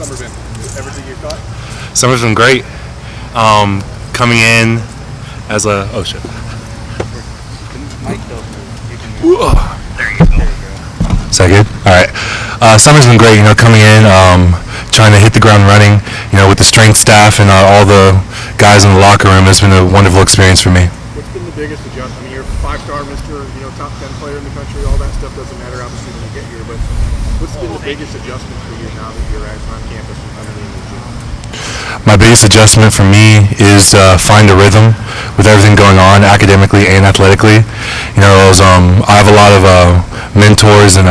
summer been? Everything you thought? Summer's been great. Coming in as a shit. Is that good? All right. Summer's been great. Coming in, trying to hit the ground running. With the strength staff and all the guys in the locker room, it's been a wonderful experience for me. What's been the biggest adjustment? I mean, you're a 5-star, Mr. Top 10 player in the country. All that stuff doesn't matter, obviously, when you get here. But what's been the biggest adjustment for you now that you're on campus and coming in the gym? My biggest adjustment for me is find a rhythm with everything going on academically and athletically. I have a lot of mentors and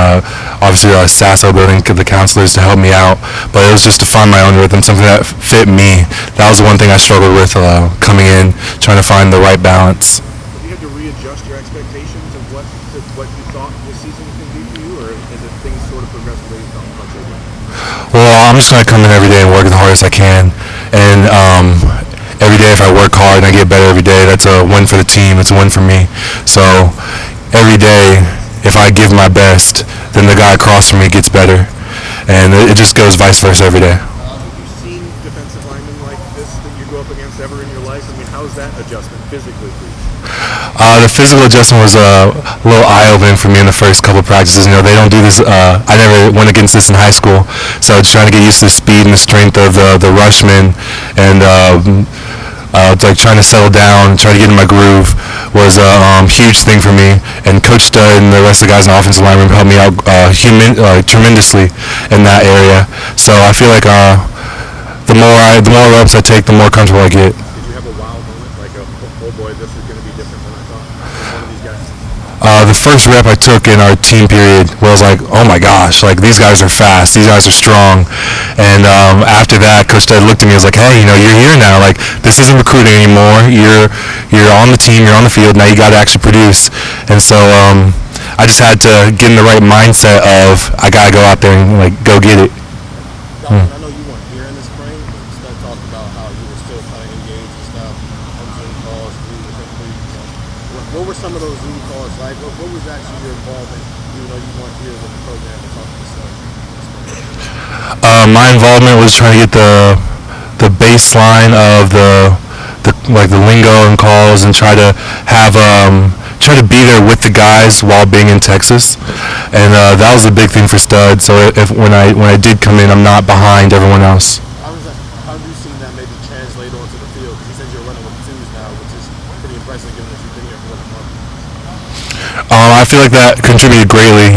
obviously Sasso building the counselors to help me out, but it was just to find my own rhythm, something that fit me. That was the one thing I struggled with coming in, trying to find the right balance. Have you had to readjust your expectations of what you thought this season was going to be for you, or is it things sort of progressed the way you thought much over? Well, I'm just going to come in every day and work as hard as I can, and every day if I work hard and I get better every day, that's a win for the team, it's a win for me. So every day, if I give my best, then the guy across from me gets better, and it just goes vice versa every day. Have you seen defensive linemen like this that you go up against ever in your life? I mean, how's that adjustment physically for you? The physical adjustment was a little eye-opening for me in the first couple of practices. They don't do this. I never went against this in high school, so just trying to get used to the speed and the strength of the rushmen, and like trying to settle down, try to get in my groove was a huge thing for me. And Coach Stud and the rest of the guys in the offensive line room helped me out tremendously in that area. So I feel like the more reps I take, the more comfortable I get. Did you have a wow moment, like oh boy, this is going to be different than I thought? One of these guys. The first rep I took in our team period was like, oh my gosh, like these guys are fast, these guys are strong. And after that, Coach Ted looked at me and was like, hey, you're here now. Like, this isn't recruiting anymore. You're on the team, you're on the field. Now you got to actually produce. And so I just had to get in the right mindset of I got to go out there and like go get it. Donovan, I know you weren't here in the spring, but Stud talked about how you were still kind of engaged and stuff on Zoom calls. What were some of those Zoom calls like? What was actually your involvement, even though you weren't here with the program to talk to Stud? My involvement was trying to get the baseline of the lingo and calls, and try to be there with the guys while being in Texas, and that was the big thing for Stud. So when I did come in, I'm not behind everyone else. How have you seen that maybe translate onto the field? Because he says you're running with twos now, which is pretty impressive given that you've been here for a month. I feel like that contributed greatly.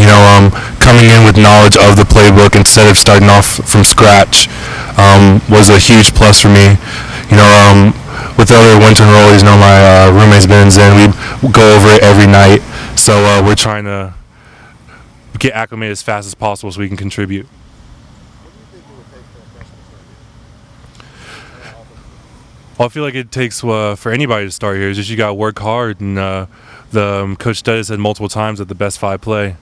Coming in with knowledge of the playbook instead of starting off from scratch was a huge plus for me. With the other winter enrollees, my roommate's been in Zen. We go over it every night, so we're trying to get acclimated as fast as possible so we can contribute. What do you think it would take for a freshman to start here? Well, I feel like it takes for anybody to start here. It's just you got to work hard, and the Coach Stud has said multiple times that the best 5 play.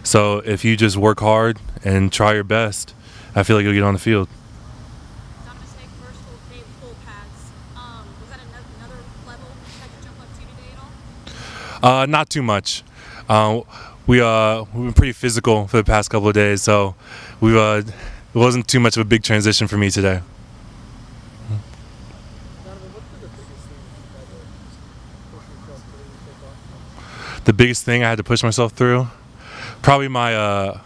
So if you just work hard and try your best, I feel like you'll get on the field. Donovan, first full pads. Was that another level that you jump up to today at all? Not too much. We've been pretty physical for the past couple of days, so it wasn't too much of a big transition for me today. The biggest thing I had to push myself through, probably the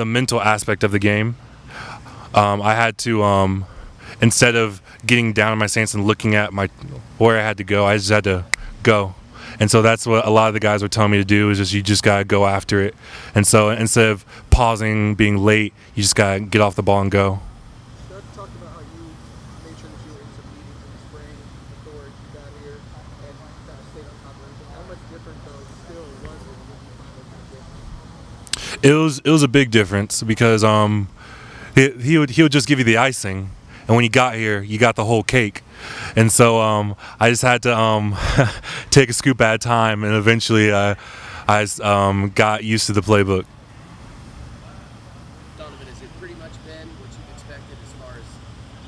mental aspect of the game. I had to instead of getting down on my stance and looking at where I had to go, I just had to go. And so that's what a lot of the guys were telling me to do, is just you just gotta go after it. And so instead of pausing, being late, you just gotta get off the ball and go. Doug talked about how you made sure that you were in some meetings in the spring before you got here, and kind of stayed on top of everything. How much different though still was it when you finally got here? It was a big difference because he would just give you the icing, and when you got here, you got the whole cake. And so I just had to take a scoop at a time, and eventually I got used to the playbook. Donovan, has it pretty much been what you expected as far as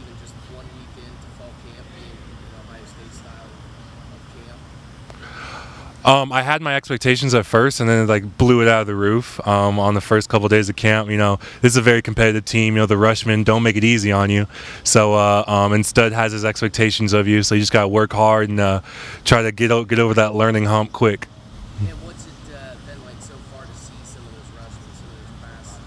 even just 1 week into fall camp being an Ohio State style of camp? I had my expectations at first, and then it like blew it out of the roof on the first couple of days of camp. This is a very competitive team. The Rushmen don't make it easy on you. So and Stud has his expectations of you. So you just got to work hard and try to get over that learning hump quick. And what's it been like so far to see some of those rushes, some of those past,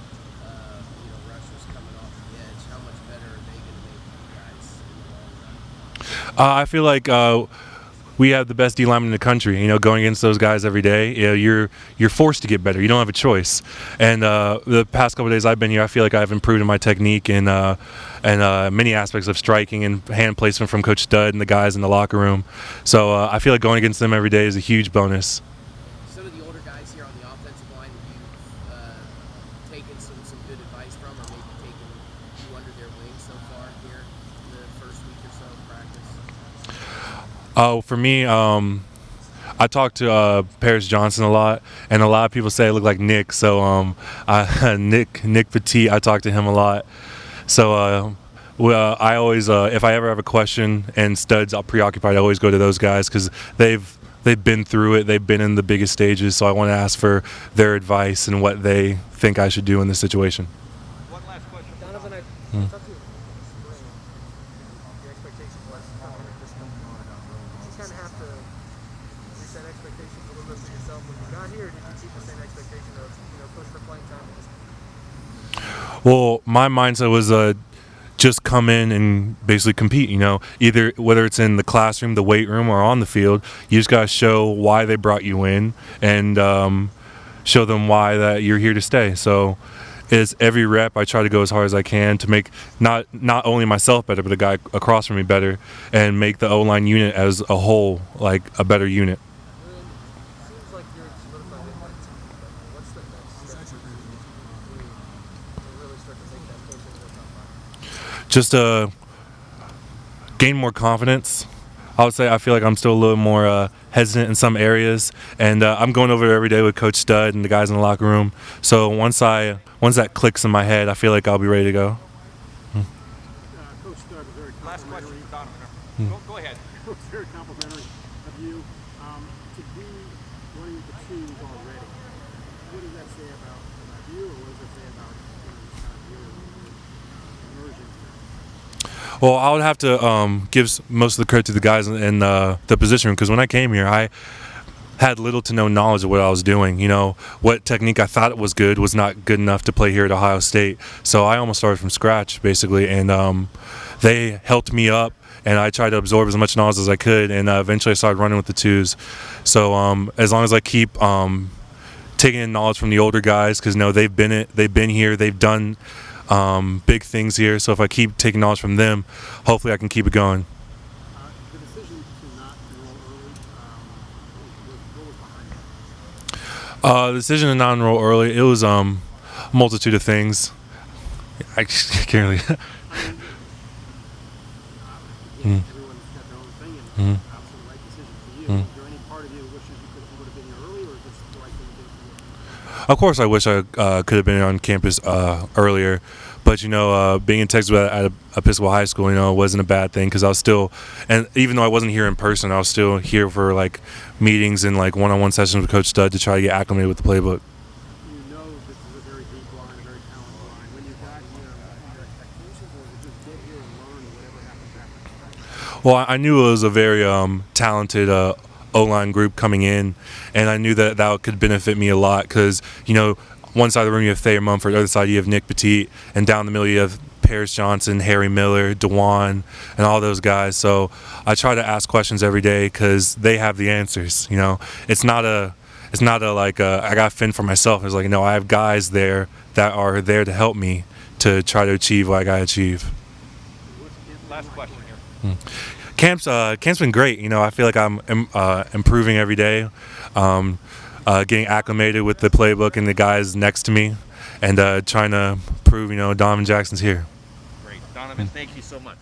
rushers coming off the edge? How much better are they going to make you guys in the long run? I feel like we have the best D lineman in the country. Going against those guys every day, you're forced to get better. You don't have a choice. And the past couple of days I've been here, I feel like I've improved in my technique and many aspects of striking and hand placement from Coach Stud and the guys in the locker room. So I feel like going against them every day is a huge bonus. Some of the older guys here on the offensive line, you've taken some good advice from, or maybe taken you under their wing so far here in the first week or so of practice? Oh, for me, I talk to Paris Johnson a lot, and a lot of people say I look like Nick. So Nick Petit, I talk to him a lot. So I always, if I ever have a question and Stud's preoccupied, I always go to those guys because they've been through it. They've been in the biggest stages. So I want to ask for their advice and what they think I should do in this situation. One last question. Donovan, I talked to you about the spring. The expectation was coming at this point. Did you kind of have to reset expectations a little bit for yourself when you got here? Or did you keep the same expectation of push for playing time at this point? Well, my mindset was just come in and basically compete. Either whether it's in the classroom, the weight room, or on the field, you just gotta show why they brought you in and show them why that you're here to stay. So it's every rep I try to go as hard as I can to make not only myself better, but the guy across from me better, and make the O-line unit as a whole like a better unit. Seems like you're solidified in that team, but what's the next step for you to really start to make that push into the top five? Just gain more confidence. I would say I feel like I'm still a little more hesitant in some areas, and I'm going over there every day with Coach Stud and the guys in the locker room. So once that clicks in my head, I feel like I'll be ready to go. Coach Stud, very last question, Donovan. Go ahead. Coach, very complimentary of you to be running with the twos already. What does that say about you, or what does it say about your immersion here? Well, I would have to give most of the credit to the guys in the position room, because when I came here, I had little to no knowledge of what I was doing. What technique I thought was good was not good enough to play here at Ohio State. So I almost started from scratch, basically, and they helped me up, and I tried to absorb as much knowledge as I could, and eventually I started running with the twos. So as long as I keep taking in knowledge from the older guys, because they've been here, they've done big things here. So if I keep taking knowledge from them, hopefully I can keep it going. The decision to not enroll early, what was behind that? The decision to not enroll early, it was a multitude of things. I can't really. Everyone's got their own thing, and obviously the right decision for you. Is there any part of you that wishes you would have been here early, or is this the right thing to do for you? Of course, I wish I could have been on campus earlier, but being in Texas at Episcopal High School, it wasn't a bad thing, because I was still, and even though I wasn't here in person, I was still here for like meetings and like one-on-one sessions with Coach Stud to try to get acclimated with the playbook. You know this is a very deep line, a very talented line. When you got here, your expectations, or was it just get here and learn whatever happens after? Well, I knew it was a very talented O-line group coming in, and I knew that could benefit me a lot, because one side of the room you have Thayer Mumford, the other side you have Nick Petit, and down the middle you have Paris Johnson, Harry Miller, DeJuan, and all those guys. So I try to ask questions every day because they have the answers. It's not a like I got to fend for myself. It's like I have guys there that are there to help me to try to achieve what I got to achieve. Last question here. Camp's been great. I feel like I'm improving every day, getting acclimated with the playbook and the guys next to me, and trying to prove Donovan Jackson's here. Great. Donovan, thank you so much.